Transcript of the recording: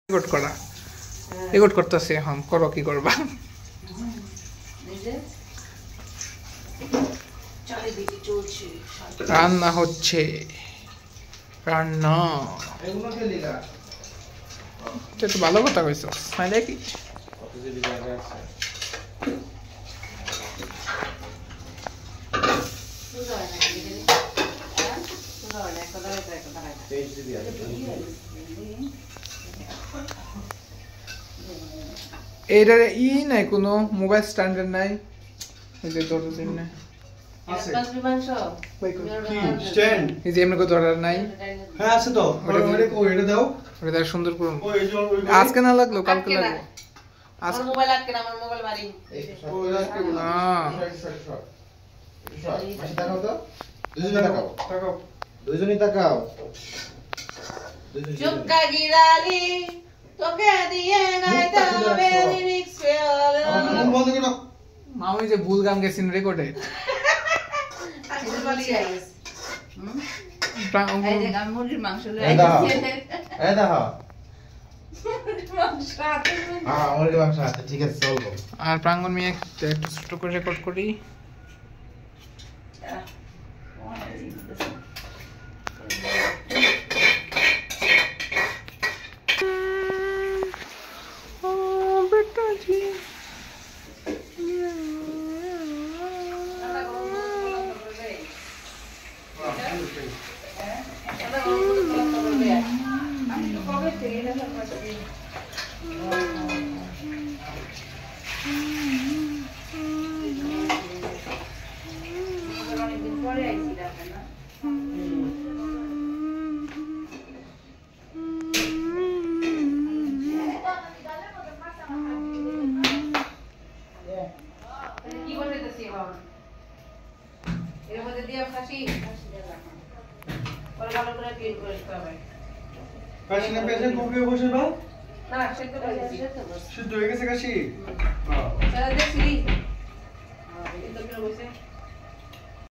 record করা record করতেছি এখন করো কি করবা রান্না হচ্ছে রান্না এটা তো ভালো কথা কইছো মানে কি এটার ই নাই কোনো মোবাইল স্ট্যান্ডার্ড নাই এই যে ধরো দিন আছে স্ট্যান্ড এই যে এমনি কো ধরার নাই হ্যাঁ আছে তো ওটা দাও ওটা সুন্দর করুন আজকে না লাগলো কালকে লাগবে আমার মোবাইল আটকে না আমার মোবাইল মারি ওই আজকে না মাসি তাকাও তো দুইজনই তাকাও চুপকা গিরালি তোকে দিয়ে গাইতে হবে লিরিক্স ফেল বন্ধ করো মামি যে ভুল গান গেছেন রেকর্ডে আসলে বলি গাইস এই যে গান মুরগির মাংস লয়ে এই দাও মাংস আছে হ্যাঁ মুরগির মাংস আছে ঠিক আছে চলবো আর প্রাঙ্গণ মিয়া একটু ছোট করে রেকর্ড করি কাশি না পেছে কোপে বসে দাও না সেটা তো শুদ্ধ হয়ে গেছে কাশি হ্যাঁ সেটা দেখছি হ্যাঁ এই তো কেন বসে